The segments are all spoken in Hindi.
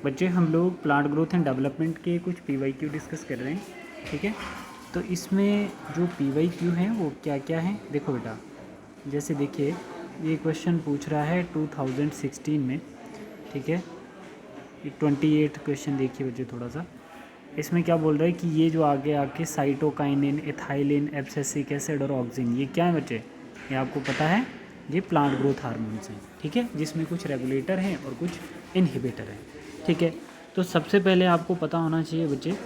बच्चे हम लोग प्लांट ग्रोथ एंड डेवलपमेंट के कुछ PYQ डिस्कस कर रहे हैं, ठीक है। तो इसमें जो PYQ हैं वो क्या क्या हैं, देखो बेटा। जैसे देखिए ये क्वेश्चन पूछ रहा है 2016 में, ठीक है। ये 28 क्वेश्चन देखिए बच्चे थोड़ा सा। इसमें क्या बोल रहा है कि ये जो आगे आके साइटोकाइनिन, एथाइलिन, एब्सिसिक एसिड और ऑक्सिन, ये क्या है बच्चे, ये आपको पता है, ये प्लांट ग्रोथ हार्मोन्स हैं, ठीक है, जिसमें कुछ रेगुलेटर हैं और कुछ इनहिबिटर हैं, ठीक है। तो सबसे पहले आपको पता होना चाहिए बच्चे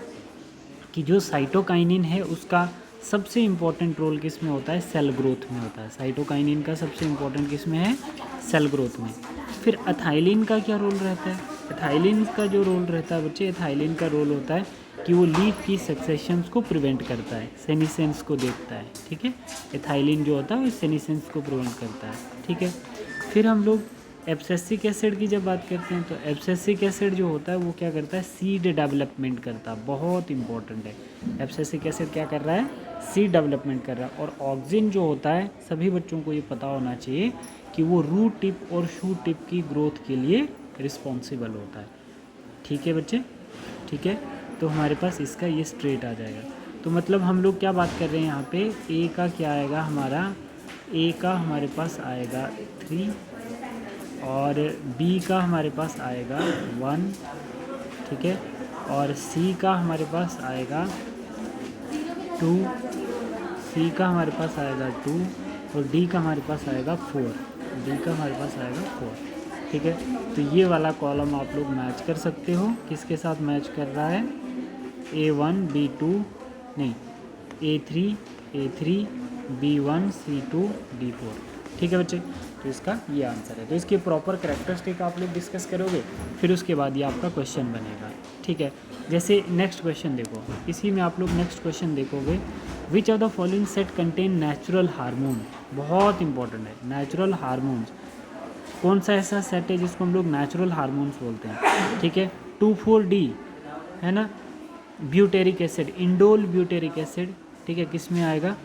कि जो साइटोकाइनिन है उसका सबसे इम्पॉर्टेंट रोल किस में होता है, सेल ग्रोथ में होता है। साइटोकाइनिन का सबसे इम्पॉर्टेंट किस में है, सेल ग्रोथ में। फिर एथाइलिन का क्या रोल रहता है, एथाइलिन का जो रोल रहता है बच्चे, एथाइलिन का रोल होता है कि वो लीफ की सक्सेशंस को प्रिवेंट करता है, सेनिसेंस को देखता है, ठीक है। एथाइलिन जो होता है वो सेनिसेंस को प्रिवेंट करता है, ठीक है। फिर हम लोग एब्सिसिक एसिड की जब बात करते हैं तो एब्सिसिक एसिड जो होता है वो क्या करता है, सीड डेवलपमेंट करता है, बहुत इंपॉर्टेंट है। एब्सिसिक एसिड क्या कर रहा है, सीड डेवलपमेंट कर रहा है। और ऑक्सिन जो होता है, सभी बच्चों को ये पता होना चाहिए कि वो रूट टिप और शूट टिप की ग्रोथ के लिए रिस्पॉन्सिबल होता है, ठीक है बच्चे, ठीक है। तो हमारे पास इसका ये स्ट्रेट आ जाएगा। तो मतलब हम लोग क्या बात कर रहे हैं यहाँ पे, ए का क्या आएगा हमारा, ए का हमारे पास आएगा 3 और बी का हमारे पास आएगा 1, ठीक है। और सी का हमारे पास आएगा 2, सी का हमारे पास आएगा 2 और डी का हमारे पास आएगा 4, डी का हमारे पास आएगा 4, ठीक है। तो ये वाला कॉलम आप लोग मैच कर सकते हो, किसके साथ मैच कर रहा है, A1 B2 नहीं A3 B1 C2 D4, ठीक है बच्चे। तो इसका ये आंसर है। तो इसके प्रॉपर कैरेक्टरिस्टिक आप लोग डिस्कस करोगे, फिर उसके बाद ये आपका क्वेश्चन बनेगा, ठीक है। जैसे नेक्स्ट क्वेश्चन देखो, इसी में आप लोग नेक्स्ट क्वेश्चन देखोगे, विच of the following set contain natural hormone, बहुत इंपॉर्टेंट है, नेचुरल हार्मोन्स। कौन सा ऐसा सेट है जिसको हम लोग नेचुरल हार्मोन्स बोलते हैं, ठीक है। 2,4-D है ना, butyric acid, indole butyric acid, ठीक है, किस में आएगा,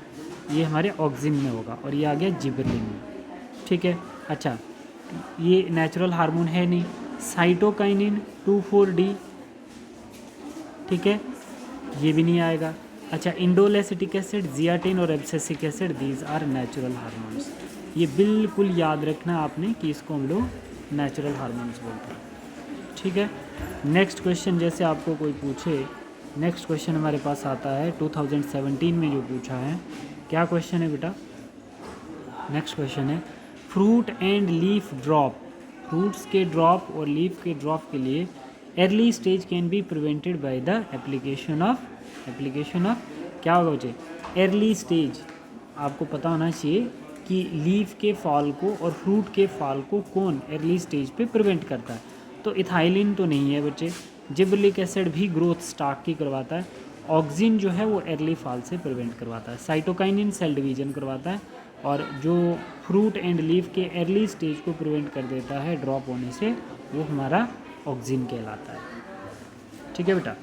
ये हमारे ऑक्सिन में होगा, और ये आ गया जिबरलिन में, ठीक है। अच्छा, ये नेचुरल हार्मोन है नहीं, साइटोकाइनिन 2,4-D, ठीक है, ये भी नहीं आएगा। अच्छा, इंडोल एसिटिक एसिड, जियाटिन और abscisic acid, these are natural hormones. ये बिल्कुल याद रखना आपने कि इसको हम लोग नेचुरल हार्मोन्स बोलते हैं, ठीक है। नेक्स्ट क्वेश्चन जैसे आपको कोई पूछे, नेक्स्ट क्वेश्चन हमारे पास आता है 2017 में जो पूछा है, क्या क्वेश्चन है बेटा, नेक्स्ट क्वेश्चन है, fruit and leaf drop, fruits के ड्रॉप और लीफ के ड्रॉप के लिए early stage can be prevented by the application of क्या होगा बच्चे, अर्ली स्टेज। आपको पता होना चाहिए कि लीफ के फॉल को और फ्रूट के फॉल को कौन अर्ली स्टेज पे प्रिवेंट करता है। तो इथाइलिन तो नहीं है बच्चे, जिबरलिक एसिड भी ग्रोथ स्टार्ट की करवाता है, ऑक्सिन जो है वो अर्ली फॉल से प्रिवेंट करवाता है, साइटोकाइनिन सेल डिवीजन करवाता है, और जो फ्रूट एंड लीफ के अर्ली स्टेज को प्रिवेंट कर देता है ड्रॉप होने से, वो हमारा ऑक्सिन कहलाता है, ठीक है बेटा,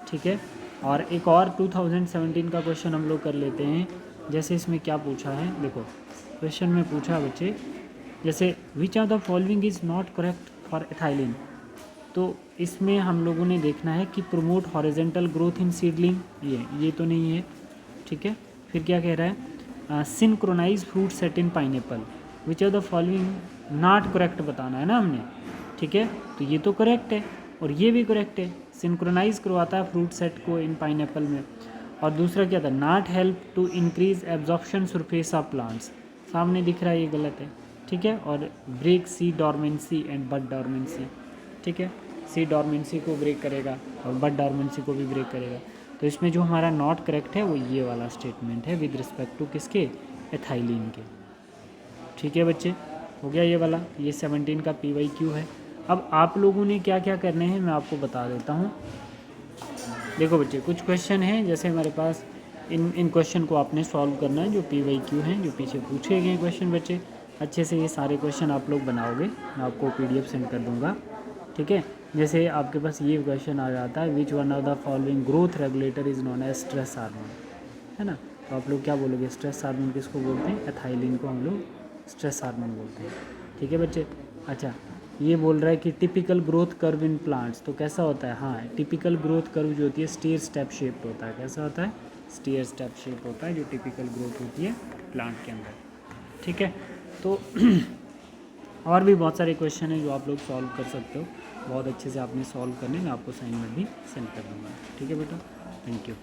ठीक है। और एक और 2017 का क्वेश्चन हम लोग कर लेते हैं। जैसे इसमें क्या पूछा है, देखो क्वेश्चन में पूछा बच्चे, जैसे विच of the following is not correct for ethylene. तो इसमें हम लोगों ने देखना है कि promote horizontal growth in seedling, ये तो नहीं है, ठीक है। फिर क्या कह रहा है, synchronize fruit set in pineapple, which of the following not correct बताना है ना हमने, ठीक है। तो ये तो करेक्ट है और ये भी करेक्ट है, सिंक्रोनाइज करवाता है फ्रूट सेट को इन पाइनएप्पल में। और दूसरा क्या था, not help to increase absorption surface of plants, सामने दिख रहा है, ये गलत है, ठीक है। और break seed dormancy and bud dormancy, ठीक है, सी डॉर्मेंसी को ब्रेक करेगा और बड डॉर्मेंसी को भी ब्रेक करेगा। तो इसमें जो हमारा नॉट करेक्ट है वो ये वाला स्टेटमेंट है विद रिस्पेक्ट टू किसके, एथाइलिन के, ठीक है बच्चे, हो गया ये वाला, ये 17 का PYQ है। अब आप लोगों ने क्या क्या करने हैं मैं आपको बता देता हूँ। देखो बच्चे, कुछ क्वेश्चन हैं जैसे हमारे पास, इन क्वेश्चन को आपने सॉल्व करना है, जो PYQ हैं, जो पीछे पूछे गए क्वेश्चन बच्चे, अच्छे से ये सारे क्वेश्चन आप लोग बनाओगे, मैं आपको PDF सेंड कर दूँगा, ठीक है। जैसे आपके पास ये क्वेश्चन आ जाता है, which one of the following growth regulator is known as stress hormone, है ना। तो आप लोग क्या बोलोगे, स्ट्रेस हार्मोन किसको बोलते हैं, एथाइलिन को हम लोग स्ट्रेस हार्मोन बोलते हैं, ठीक है बच्चे। अच्छा, ये बोल रहा है कि typical growth curve in plants, तो कैसा होता है? हाँ, टिपिकल ग्रोथ कर्व जो होती है स्टेयर स्टेप शेप्ड होता है। कैसा होता है? स्टेयर स्टेप शेप होता है जो टिपिकल ग्रोथ होती है प्लांट के अंदर। ठीक है, तो और भी बहुत सारे क्वेश्चन हैं जो आप लोग सॉल्व कर सकते हो। बहुत अच्छे से आपने सॉल्व करने, मैं आपको असाइनमेंट भी सेंड कर दूँगा। ठीक है बेटा, थैंक यू।